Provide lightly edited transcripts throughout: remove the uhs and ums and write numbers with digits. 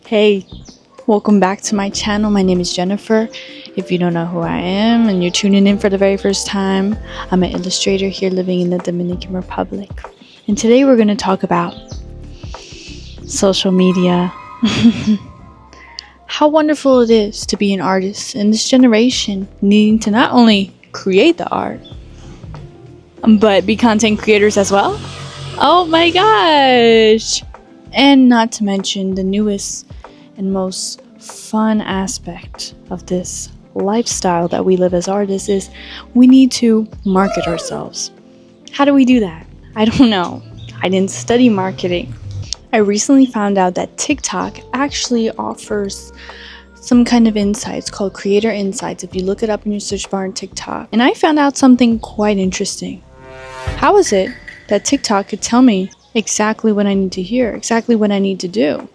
Hey, welcome back to my channel. My name is Jennifer. If you don't know who I am and you're tuning in for the very first time, I'm an illustrator here living in the Dominican Republic. And today we're going to talk about social media. How wonderful it is to be an artist in this generation, needing to not only create the art, but be content creators as well. Oh my gosh! And not to mention the newest and most fun aspect of this lifestyle that we live as artists is we need to market ourselves. How do we do that? I don't know. I didn't study marketing. I recently found out that TikTok actually offers some kind of insights called creator insights if you look it up in your search bar on TikTok. And I found out something quite interesting. How is it that TikTok could tell me exactly what I need to hear, exactly what I need to do?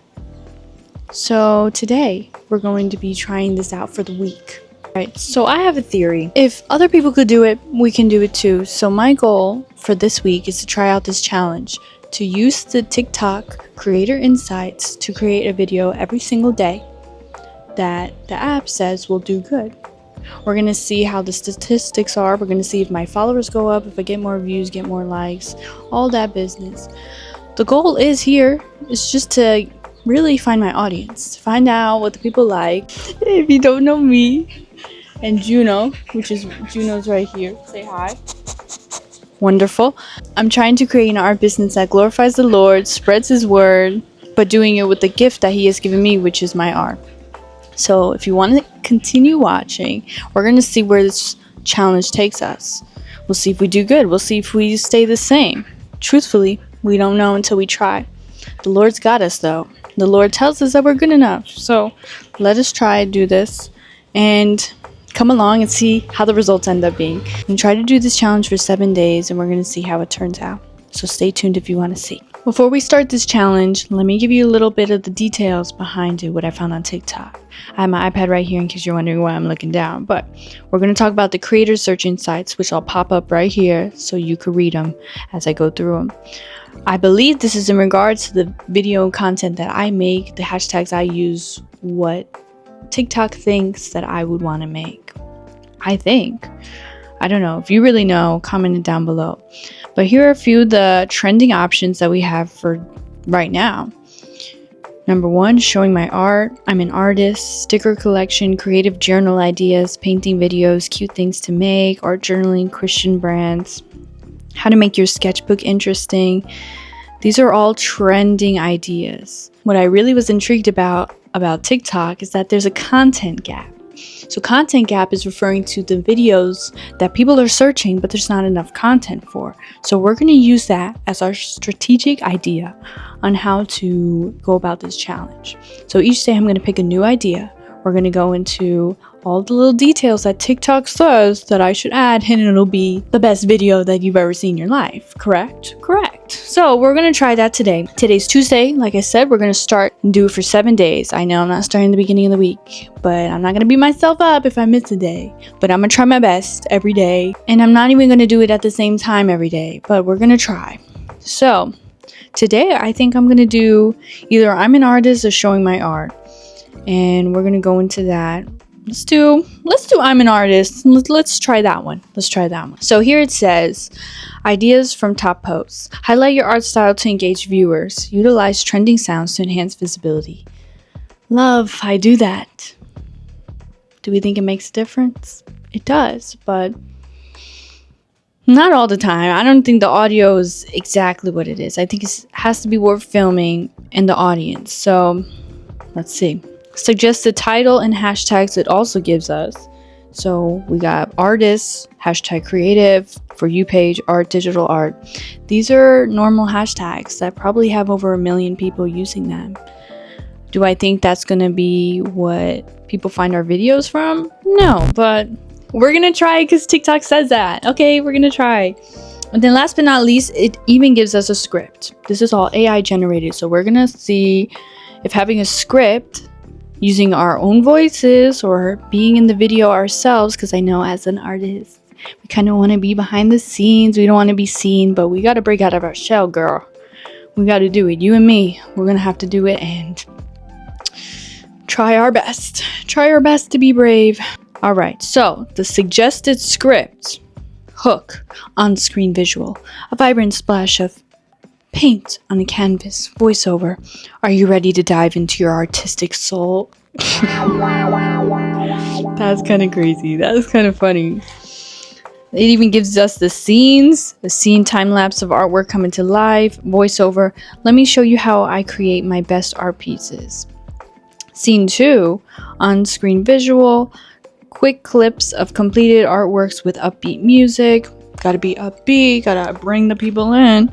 So today we're going to be trying this out for the week. Right, so I have a theory. If other people could do it, we can do it too. So my goal for this week is to try out this challenge, to use the TikTok creator insights to create a video every single day that the app says will do good. We're going to see how the statistics are. We're going to see if my followers go up, if I get more views, get more likes, all that business. The goal is just to really find my audience, find out what the people like. If you don't know me and Juno, Juno's right here, say hi. Wonderful. I'm trying to create an art business that glorifies the Lord, spreads his word, but doing it with the gift that he has given me, which is my art. So if you want to continue watching, we're going to see where this challenge takes us. We'll see if we do good. We'll see if we stay the same. Truthfully, we don't know until we try. The Lord's got us though. The Lord tells us that we're good enough. So let us try to do this and come along and see how the results end up being. And try to do this challenge for 7 days and we're going to see how it turns out. So stay tuned if you want to see. Before we start this challenge, let me give you a little bit of the details behind it, what I found on TikTok. I have my iPad right here in case you're wondering why I'm looking down, but we're going to talk about the creator search insights, which I'll pop up right here so you can read them as I go through them. I believe this is in regards to the video content that I make, the hashtags I use, what TikTok thinks that I would want to make. I don't know. If you really know, comment it down below. But here are a few of the trending options that we have for right now. Number 1, showing my art. I'm an artist, sticker collection, creative journal ideas, painting videos, cute things to make, art journaling, Christian brands, how to make your sketchbook interesting. These are all trending ideas. What I really was intrigued about TikTok is that there's a content gap. So content gap is referring to the videos that people are searching, but there's not enough content for. So we're going to use that as our strategic idea on how to go about this challenge. So each day I'm going to pick a new idea. We're going to go into all the little details that TikTok says that I should add, and it'll be the best video that you've ever seen in your life. Correct? Correct. So we're going to try that today. Today's Tuesday. Like I said, we're going to start and do it for 7 days. I know I'm not starting the beginning of the week, but I'm not going to beat myself up if I miss a day. But I'm going to try my best every day. And I'm not even going to do it at the same time every day, but we're going to try. So today I think I'm going to do either I'm an artist or showing my art. And we're going to go into that. Let's do I'm an artist. Let's try that one. So here it says, ideas from top posts. Highlight your art style to engage viewers. Utilize trending sounds to enhance visibility. Love, I do that. Do we think it makes a difference? It does, but not all the time. I don't think the audio is exactly what it is. I think it has to be worth filming and the audience. So let's see. Suggest the title and hashtags it also gives us. So we got artists, hashtag creative, for you page, art, digital art. These are normal hashtags that probably have over 1 million people using them. Do I think that's going to be what people find our videos from? No, but we're going to try because TikTok says that. Okay, we're going to try. And then last but not least, it even gives us a script. This is all AI generated. So we're going to see if having a script using our own voices or being in the video ourselves, because I know as an artist we kind of want to be behind the scenes. We don't want to be seen, but we got to break out of our shell, girl. We got to do it. You and me, we're gonna have to do it. And try our best. Try our best to be brave. All right, so the suggested script: hook, on-screen visual, a vibrant splash of paint on a canvas, voiceover. Are you ready to dive into your artistic soul? That's kind of crazy. That was kind of funny. It even gives us the scenes, the scene time-lapse of artwork coming to life, voiceover. Let me show you how I create my best art pieces. Scene 2, on-screen visual, quick clips of completed artworks with upbeat music. Gotta be upbeat, gotta bring the people in.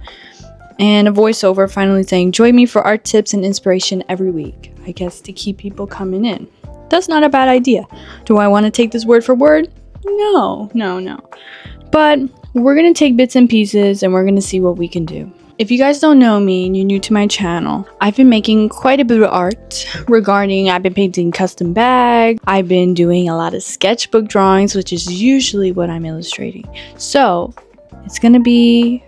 And a voiceover finally saying, join me for art tips and inspiration every week. I guess to keep people coming in. That's not a bad idea. Do I want to take this word for word? No. But we're going to take bits and pieces and we're going to see what we can do. If you guys don't know me and you're new to my channel, I've been making quite a bit of art I've been painting custom bags. I've been doing a lot of sketchbook drawings, which is usually what I'm illustrating. So it's going to be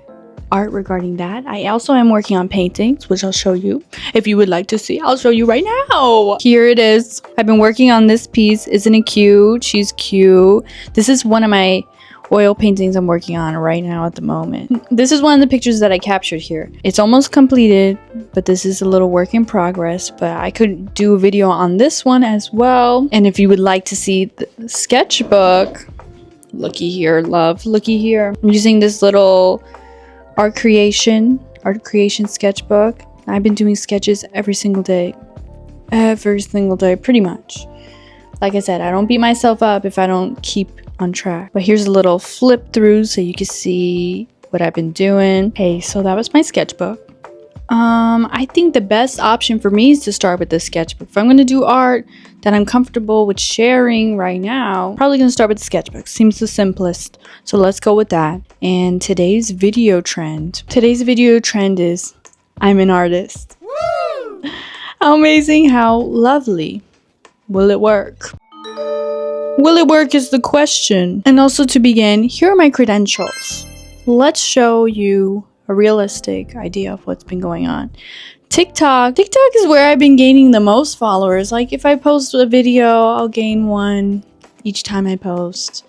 art regarding that. I also am working on paintings, which I'll show you. If you would like to see, I'll show you right now. Here it is. I've been working on this piece. Isn't it cute? She's cute. This is one of my oil paintings I'm working on right now at the moment. This is one of the pictures that I captured here. It's almost completed, but this is a little work in progress, but I could do a video on this one as well. And if you would like to see the sketchbook, looky here, love, looky here. I'm using this little art creation sketchbook. I've been doing sketches every single day, pretty much. Like I said, I don't beat myself up if I don't keep on track. But here's a little flip through so you can see what I've been doing. Hey, so that was my sketchbook. I think the best option for me is to start with the sketchbook. If I'm going to do art that I'm comfortable with sharing right now, probably going to start with the sketchbook. Seems the simplest. So let's go with that. And today's video trend is I'm an artist. Woo! How amazing, how lovely. Will it work? Will it work is the question. And also to begin, here are my credentials. Let's show you a realistic idea of what's been going on. TikTok is where I've been gaining the most followers. Like if I post a video, I'll gain one each time I post.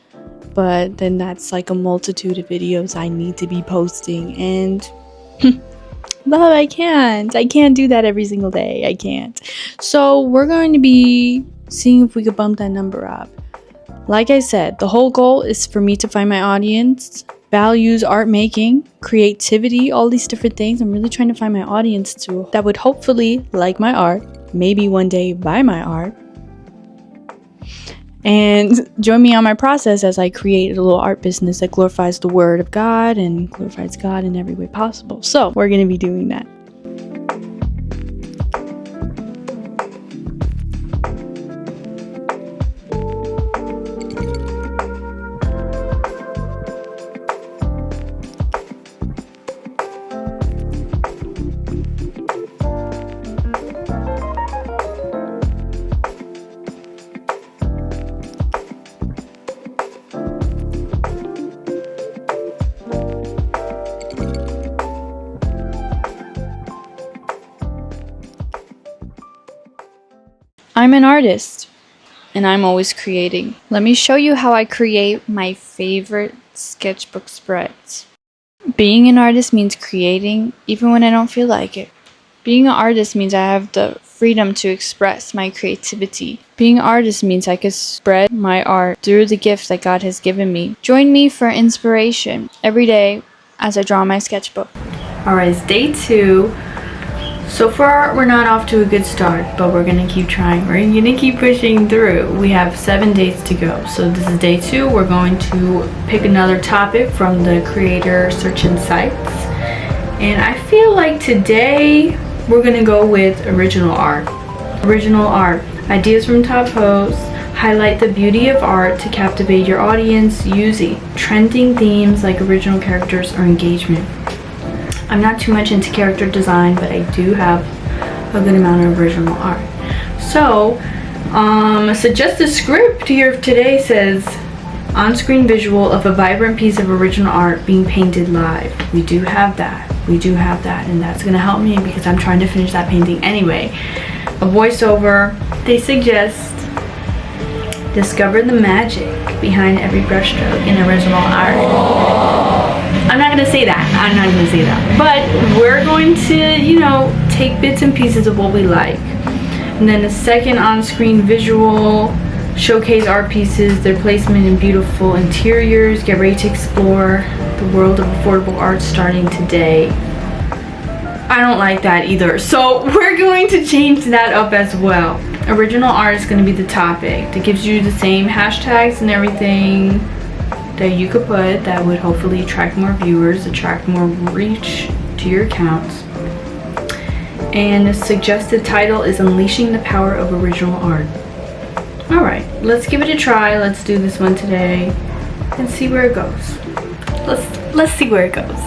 But then that's like a multitude of videos I need to be posting, and love, I can't do that every single day. I can't. So we're going to be seeing if we could bump that number up. Like I said, the whole goal is for me to find my audience, values art making, creativity, all these different things. I'm really trying to find my audience too that would hopefully like my art, maybe one day buy my art, and join me on my process as I create a little art business that glorifies the word of God and glorifies God in every way possible. So we're going to be doing that. I'm an artist, and I'm always creating. Let me show you how I create my favorite sketchbook spreads. Being an artist means creating even when I don't feel like it. Being an artist means I have the freedom to express my creativity. Being an artist means I can spread my art through the gifts that God has given me. Join me for inspiration every day as I draw my sketchbook. Alright, it's day 2. So far, we're not off to a good start, but we're gonna keep trying. We're gonna keep pushing through. We have 7 days to go. So this is day 2. We're going to pick another topic from the creator search insights. And I feel like today, we're gonna go with original art. Original art. Ideas from top posts. Highlight the beauty of art to captivate your audience using trending themes like original characters or engagement. I'm not too much into character design, but I do have a good amount of original art. So, a suggested script here today says, on-screen visual of a vibrant piece of original art being painted live. We do have that, and that's gonna help me because I'm trying to finish that painting anyway. a voiceover. They suggest discover the magic behind every brushstroke in original art. I'm not gonna say that. But we're going to, you know, take bits and pieces of what we like. And then the second on-screen visual, showcase art pieces, their placement in beautiful interiors. Get ready to explore the world of affordable art starting today. I don't like that either. So we're going to change that up as well. Original art is going to be the topic. That gives you the same hashtags and everything that you could put that would hopefully attract more viewers, attract more reach to your accounts. And the suggested title is Unleashing the Power of Original Art. Alright, let's give it a try. Let's do this one today and see where it goes. Let's see where it goes.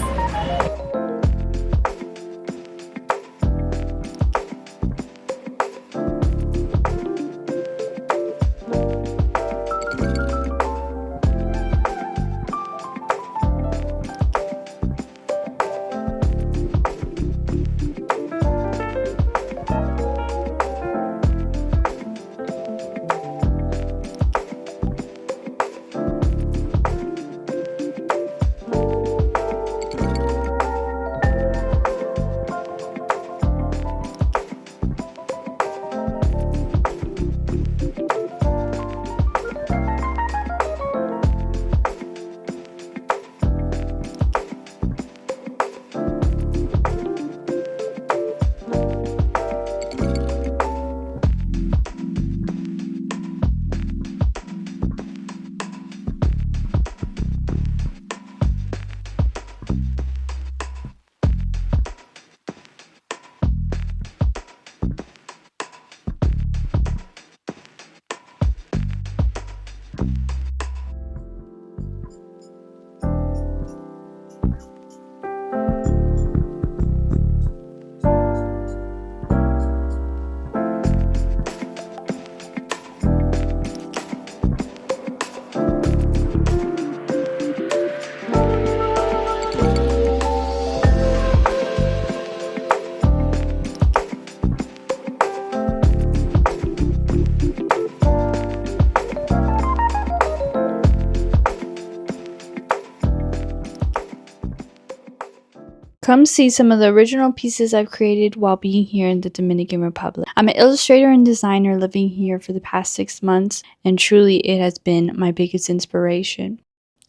Come see some of the original pieces I've created while being here in the Dominican Republic. I'm an illustrator and designer living here for the past 6 months, and truly it has been my biggest inspiration.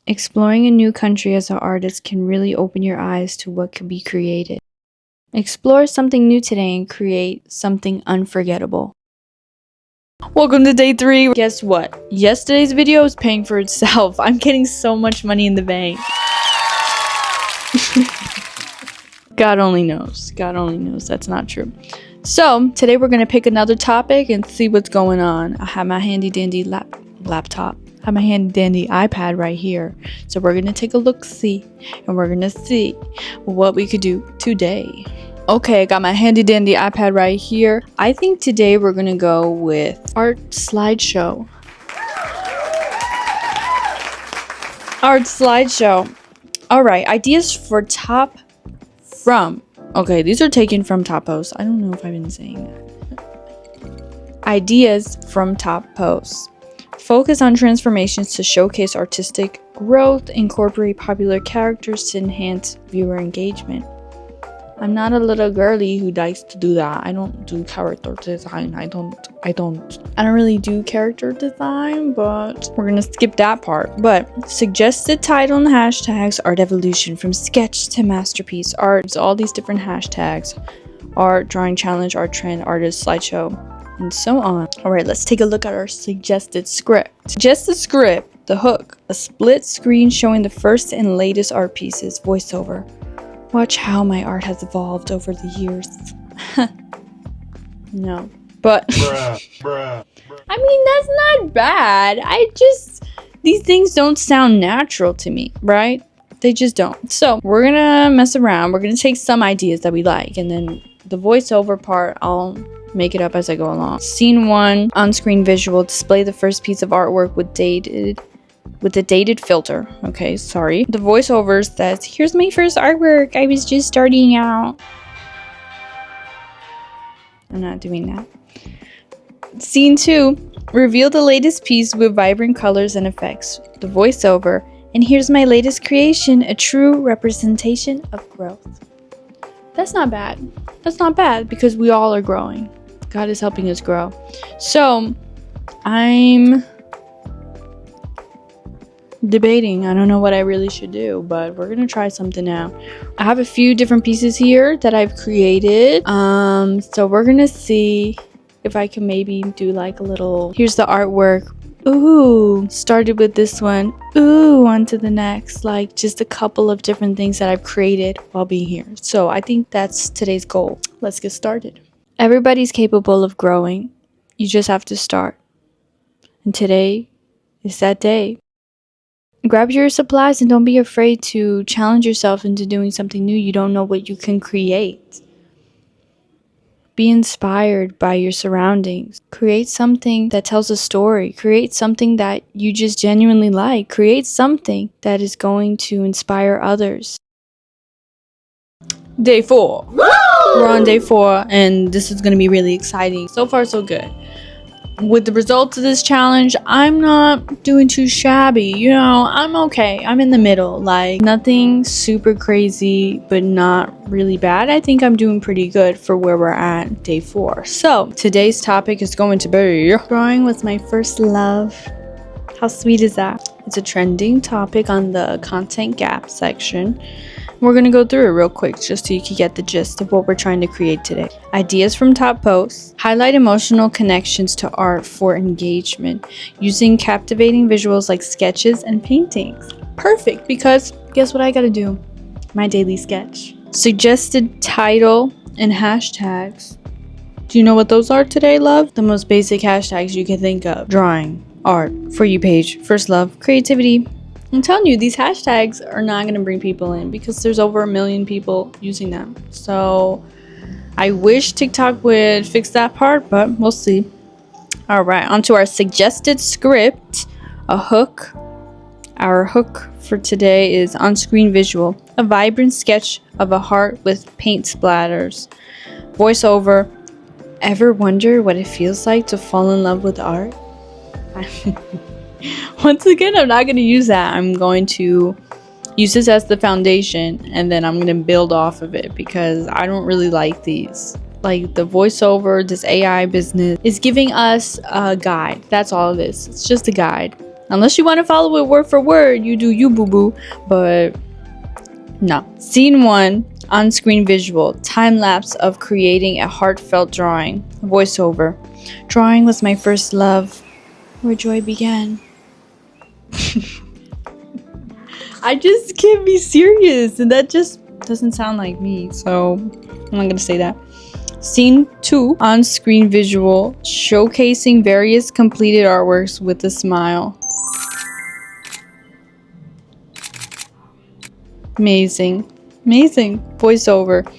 Exploring a new country as an artist can really open your eyes to what could be created. Explore something new today and create something unforgettable. Welcome to day 3. Guess what? Yesterday's video is paying for itself. I'm getting so much money in the bank. God only knows. God only knows that's not true. So today we're going to pick another topic and see what's going on. I have my handy dandy laptop. I have my handy dandy iPad right here. So we're going to take a look-see and we're going to see what we could do today. Okay, I got my handy dandy iPad right here. I think today we're going to go with art slideshow. Art slideshow. All right, ideas for top from. Okay, these are taken from top posts. I don't know if I've been saying that. Ideas from top posts. Focus on transformations to showcase artistic growth. Incorporate popular characters to enhance viewer engagement. I'm not a little girly who likes to do that. I don't do character design. I don't really do character design, but we're gonna skip that part. But suggested title and hashtags: art evolution from sketch to masterpiece, art, all these different hashtags, art, drawing challenge, art trend, artist, slideshow, and so on. All right, let's take a look at our suggested script. Suggested script: the hook, a split screen showing the first and latest art pieces, voiceover. Watch how my art has evolved over the years. No. But I mean, that's not bad. These things don't sound natural to me, right? They just don't. So we're gonna mess around. We're gonna take some ideas that we like, and then the voiceover part, I'll make it up as I go along. Scene 1, on-screen visual, display the first piece of artwork with the dated filter. Okay, sorry. The voiceover says, here's my first artwork. I was just starting out. I'm not doing that. Scene 2. Reveal the latest piece with vibrant colors and effects. The voiceover. And here's my latest creation, a true representation of growth. That's not bad. That's not bad because we all are growing. God is helping us grow. So, I'm debating. I don't know what I really should do, but we're gonna try something out. I have a few different pieces here that I've created. So we're gonna see if I can maybe do like a little, here's the artwork. Ooh, started with this one. Ooh, on to the next. Like just a couple of different things that I've created while being here. So I think that's today's goal. Let's get started. Everybody's capable of growing. You just have to start. And today is that day. Grab your supplies and don't be afraid to challenge yourself into doing something new. You don't know what you can create. Be inspired by your surroundings. Create something that tells a story. Create something that you just genuinely like. Create something that is going to inspire others. Day 4. Woo! We're on day 4 and this is going to be really exciting. So far so good. With the results of this challenge, I'm not doing too shabby. You know, I'm okay. I'm in the middle. Like, nothing super crazy, but not really bad. I think I'm doing pretty good for where we're at day 4. So, today's topic is going to be drawing was my first love. How sweet is that? It's a trending topic on the content gap section. We're going to go through it real quick just so you can get the gist of what we're trying to create today. Ideas from top posts. Highlight emotional connections to art for engagement using captivating visuals like sketches and paintings. Perfect, because guess what I got to do? My daily sketch. Suggested title and hashtags. Do you know what those are today, love? The most basic hashtags you can think of. Drawing, art, For You page, first love, creativity. I'm telling you, these hashtags are not going to bring people in because there's over 1 million people using them. So I wish TikTok would fix that part, but we'll see. All right, onto our suggested script, a hook. Our hook for today is on-screen visual, a vibrant sketch of a heart with paint splatters. Voiceover, ever wonder what it feels like to fall in love with art? Once again, I'm not going to use that. I'm going to use this as the foundation and then I'm going to build off of it because I don't really like these. Like the voiceover, this AI business is giving us a guide. That's all it is. It's just a guide. Unless you want to follow it word for word, you do you, boo-boo. But no. Scene 1, on-screen visual, time-lapse of creating a heartfelt drawing. Voiceover, drawing was my first love, where joy began. I just can't be serious, and that just doesn't sound like me, so I'm not gonna say that. Scene 2, on-screen visual, showcasing various completed artworks with a smile. Amazing. Amazing. Voiceover,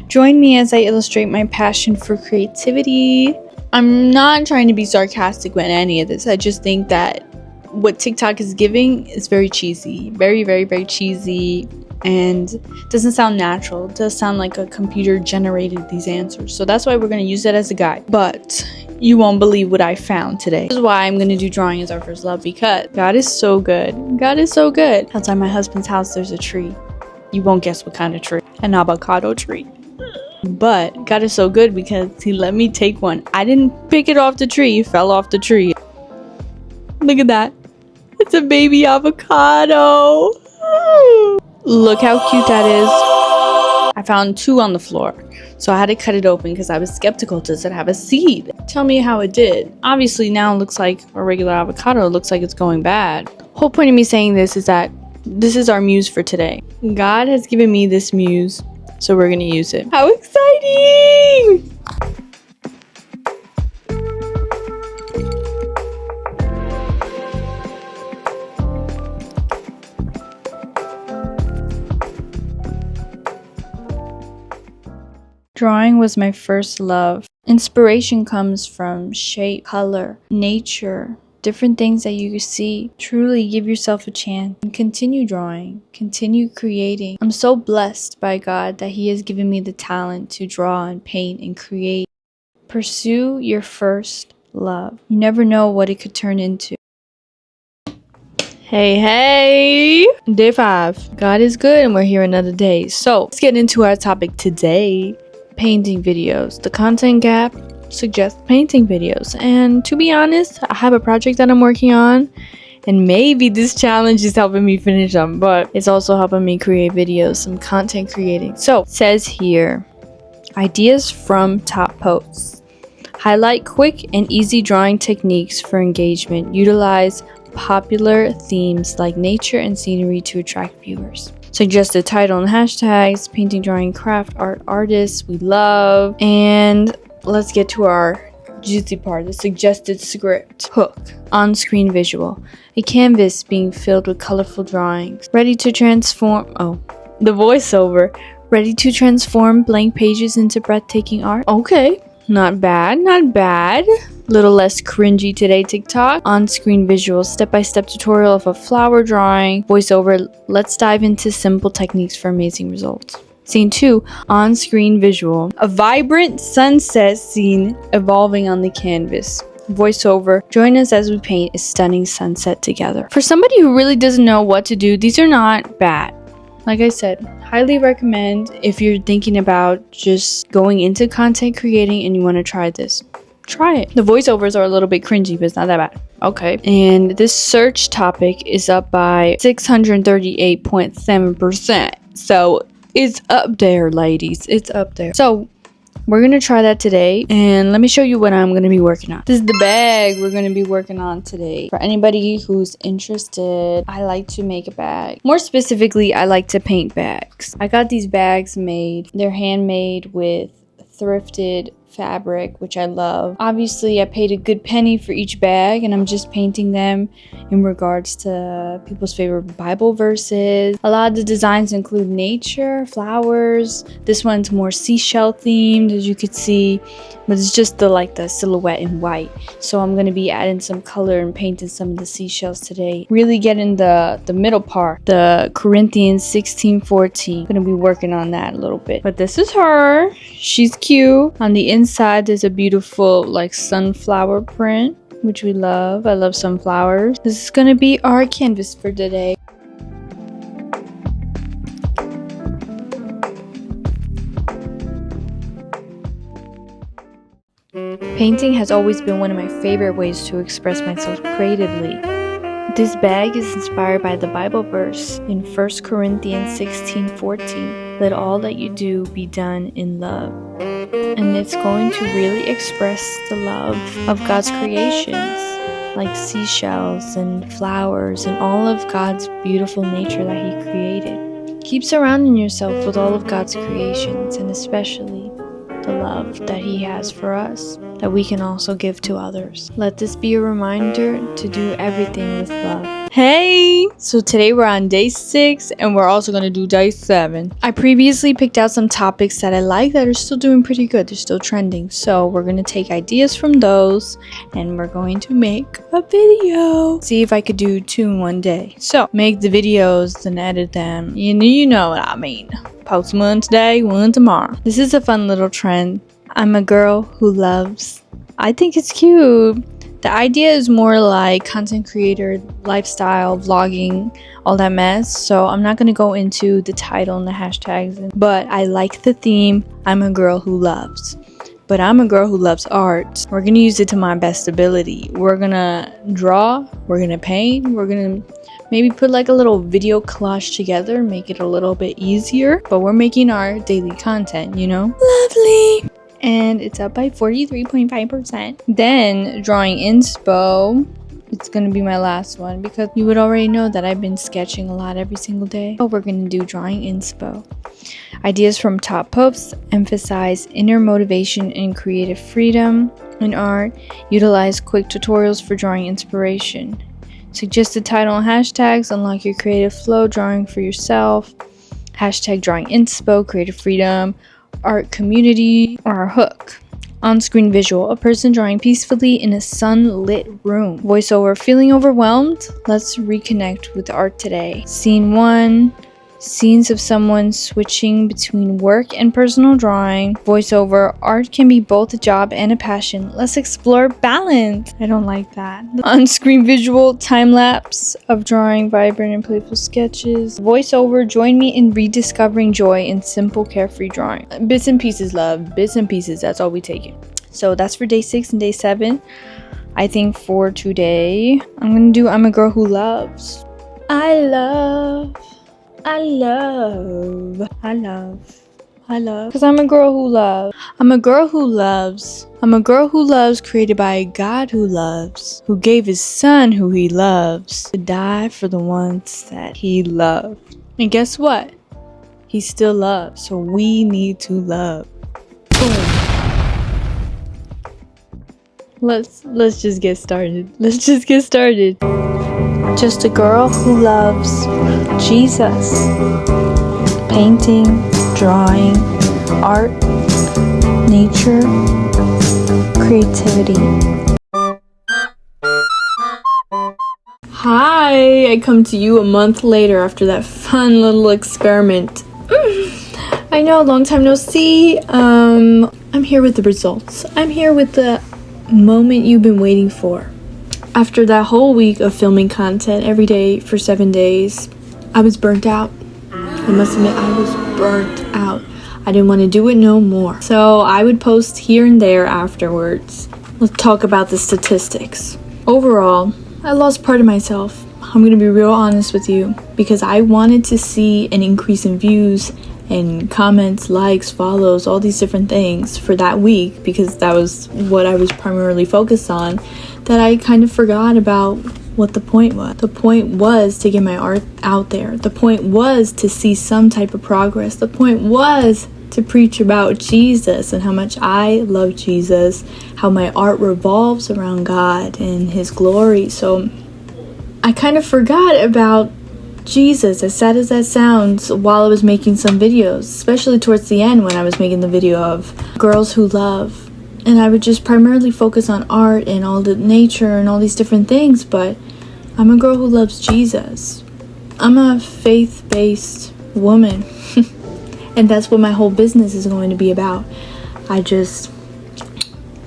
join me as I illustrate my passion for creativity. I'm not trying to be sarcastic with any of this. I just think that what TikTok is giving is very cheesy. Very, very, very cheesy. And doesn't sound natural. It does sound like a computer generated these answers. So that's why we're going to use that as a guide. But you won't believe what I found today. This is why I'm going to do drawing as our first love, because God is so good. God is so good. Outside my husband's house, there's a tree. You won't guess what kind of tree. An avocado tree. But God is so good because he let me take one. I didn't pick it off the tree. It fell off the tree. Look at that. It's a baby avocado. Look how cute that is. I found 2 on the floor. So I had to cut it open because I was skeptical. Does it have a seed? Tell me how it did. Obviously now it looks like a regular avocado. It looks like it's going bad. Whole point of me saying this is that this is our muse for today. God has given me this muse. So we're going to use it. How exciting! Drawing was my first love. Inspiration comes from shape, color, nature, different things that you see. Truly give yourself a chance and continue drawing, continue creating. I'm so blessed by God that he has given me the talent to draw and paint and create. Pursue your first love. You never know what it could turn into. Hey, day 5. God is good and we're here another day. So let's get into our topic today. Painting videos. The content gap suggests painting videos. And to be honest, I have a project that I'm working on. And maybe this challenge is helping me finish them, but it's also helping me create videos, some content creating. So it says here, ideas from top posts. Highlight quick and easy drawing techniques for engagement. Utilize popular themes like nature and scenery to attract viewers. Suggest a title and hashtags, painting, drawing, craft, art, artists we love. And let's get to our juicy part, the suggested script. Hook. On-screen visual. A canvas being filled with colorful drawings. Ready to transform... the voiceover. Ready to transform blank pages into breathtaking art. Okay. Not bad, not bad. Little less cringy today, TikTok. On-screen visuals, step-by-step tutorial of a flower drawing. Voiceover, let's dive into simple techniques for amazing results. Scene 2, on-screen visual. A vibrant sunset scene evolving on the canvas. Voiceover, join us as we paint a stunning sunset together. For somebody who really doesn't know what to do, these are not bad. Like I said, highly recommend if you're thinking about just going into content creating and you want to try this. Try it. The voiceovers are a little bit cringy, but it's not that bad. Okay. And this search topic is up by 638.7%. So it's up there, ladies. It's up there. So we're going to try that today. And let me show you what I'm going to be working on. This is the bag we're going to be working on today. For anybody who's interested, I like to make a bag. More specifically, I like to paint bags. I got these bags made. They're handmade with thrifted fabric, which I love. Obviously, I paid a good penny for each bag, and I'm just painting them in regards to people's favorite Bible verses. A lot of the designs include nature, flowers. This one's more seashell themed, as you could see, but it's just the silhouette in white. So I'm gonna be adding some color and painting some of the seashells today. Really getting the middle part, the Corinthians 16:14. Gonna be working on that a little bit. But this is her. She's cute. On the inside, there's a beautiful sunflower print, which we love. I love sunflowers. This is gonna be our canvas for today. Painting has always been one of my favorite ways to express myself creatively. This bag is inspired by the Bible verse in 1 Corinthians 16:14. Let all that you do be done in love. And it's going to really express the love of God's creations, like seashells and flowers and all of God's beautiful nature that He created. Keep surrounding yourself with all of God's creations, and especially the love that He has for us, that we can also give to others. Let this be a reminder to do everything with love. Hey! So today we're on day 6, and we're also going to do day 7. I previously picked out some topics that I like that are still doing pretty good. They're still trending. So we're going to take ideas from those, and we're going to make a video. See if I could do 2 in one day. So make the videos and edit them. You know what I mean. Post one today, one tomorrow. This is a fun little trend. I'm a girl who loves. I think it's cute. The idea is more like content creator, lifestyle, vlogging, all that mess. So I'm not going to go into the title and the hashtags. But I like the theme. I'm a girl who loves. But I'm a girl who loves art. We're going to use it to my best ability. We're going to draw. We're going to paint. We're going to maybe put a little video collage together, make it a little bit easier. But we're making our daily content, you know? Lovely! And it's up by 43.5%. Then drawing inspo. It's going to be my last one because you would already know that I've been sketching a lot every single day. But we're going to do drawing inspo. Ideas from top posts emphasize inner motivation and creative freedom in art. Utilize quick tutorials for drawing inspiration. Suggested title and hashtags. Unlock your creative flow drawing for yourself. Hashtag drawing inspo, creative freedom, art community, or our hook. On-screen visual, a person drawing peacefully in a sunlit room. Voiceover, feeling overwhelmed? Let's reconnect with art today. Scene 1, Scenes of someone switching between work and personal drawing. Voiceover. Art can be both a job and a passion. Let's explore balance. I don't like that. On-screen visual. Time-lapse of drawing vibrant and playful sketches. Voiceover. Join me in rediscovering joy in simple, carefree drawing. Bits and pieces, love. Bits and pieces. That's all we take it. So that's for day 6 and day 7. I think for today, I'm gonna do I'm a Girl Who Loves. I love. Because I'm a girl who loves. I'm a girl who loves. I'm a girl who loves, created by a God who loves, who gave his son who he loves to die for the ones that he loved. And guess what? He still loves. So we need to love. Boom. Let's just get started. Just a girl who loves Jesus. Painting, drawing, art, nature, creativity. Hi, I come to you a month later after that fun little experiment. I know, long time no see. I'm here with the results. I'm here with the moment you've been waiting for. After that whole week of filming content every day for 7 days, I was burnt out. I must admit, I was burnt out. I didn't want to do it no more. So I would post here and there afterwards. Let's talk about the statistics. Overall, I lost part of myself. I'm going to be real honest with you, because I wanted to see an increase in views and comments, likes, follows, all these different things for that week, because that was what I was primarily focused on, that I kind of forgot about what the point was. The point was to get my art out there. The point was to see some type of progress. The point was to preach about Jesus and how much I love Jesus, how my art revolves around God and his glory. So I kind of forgot about Jesus, as sad as that sounds, while I was making some videos, especially towards the end when I was making the video of girls who love. And I would just primarily focus on art and all the nature and all these different things, but I'm a girl who loves Jesus. I'm a faith-based woman, and that's what my whole business is going to be about. I just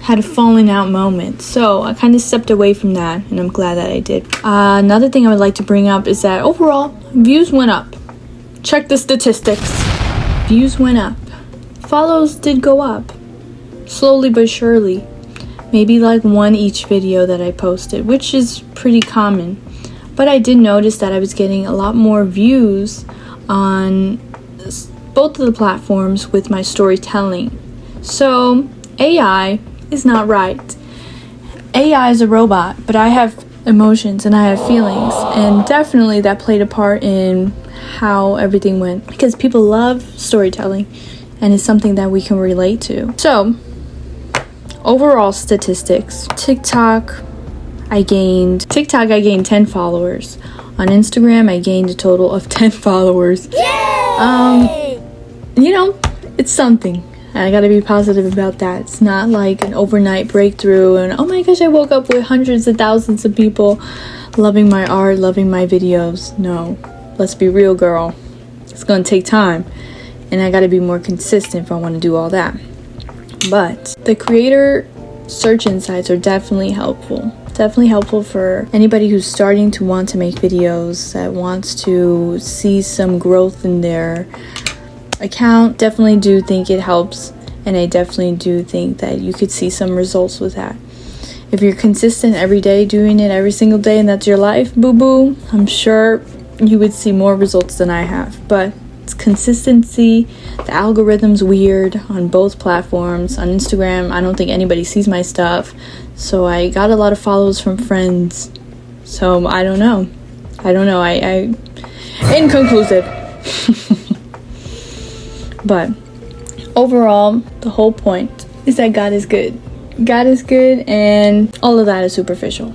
had a falling out moment, so I kind of stepped away from that, and I'm glad that I did. Another thing I would like to bring up is that overall, views went up. Check the statistics. Views went up. Follows did go up. Slowly but surely. Maybe like one each video that I posted, which is pretty common. But I did notice that I was getting a lot more views on both of the platforms with my storytelling. So AI is not right. AI is a robot, but I have emotions and I have feelings, and definitely that played a part in how everything went, because people love storytelling and it's something that we can relate to. So overall statistics, TikTok I gained 10 followers. On Instagram I gained a total of 10 followers. Yay! You know, it's something. I gotta be positive about that. It's not like an overnight breakthrough and oh my gosh, I woke up with hundreds of thousands of people loving my art, loving my videos. No, let's be real, girl. It's gonna take time, and I gotta be more consistent if I want to do all that. But the creator search insights are definitely helpful. Definitely helpful for anybody who's starting to want to make videos, that wants to see some growth in their account. Definitely do think it helps, and I definitely do think that you could see some results with that. If you're consistent every day, doing it every single day, and that's your life, boo-boo, I'm sure you would see more results than I have. But it's consistency. The algorithm's weird on both platforms. On Instagram, I don't think anybody sees my stuff, so I got a lot of follows from friends. So I don't know. I inconclusive. But overall, the whole point is that God is good. God is good, and all of that is superficial.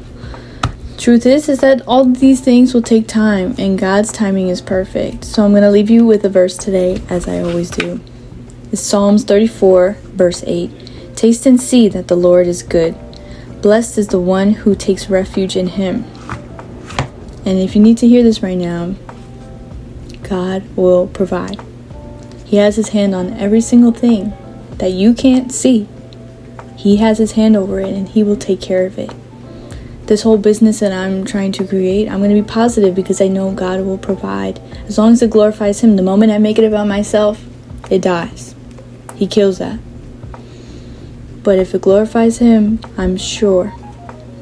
Truth is that all these things will take time, and God's timing is perfect. So I'm going to leave you with a verse today, as I always do. It's Psalms 34, verse 8. Taste and see that the Lord is good. Blessed is the one who takes refuge in him. And if you need to hear this right now, God will provide. He has his hand on every single thing that you can't see. He has his hand over it, and he will take care of it. This whole business that I'm trying to create, I'm going to be positive because I know God will provide. As long as it glorifies him. The moment I make it about myself, it dies. He kills that. But if it glorifies him, I'm sure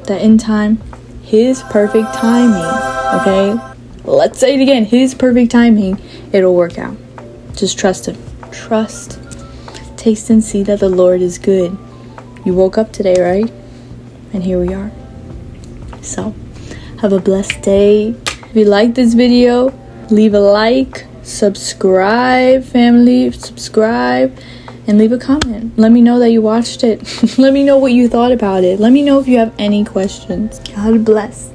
that in time, his perfect timing, okay? Let's say it again. His perfect timing, it'll work out. Just trust him. Trust. Taste and see that the Lord is good. You woke up today, right? And here we are. So, have a blessed day. If you like this video, leave a like, subscribe, family, subscribe, and leave a comment. Let me know that you watched it. Let me know what you thought about it. Let me know if you have any questions. God bless.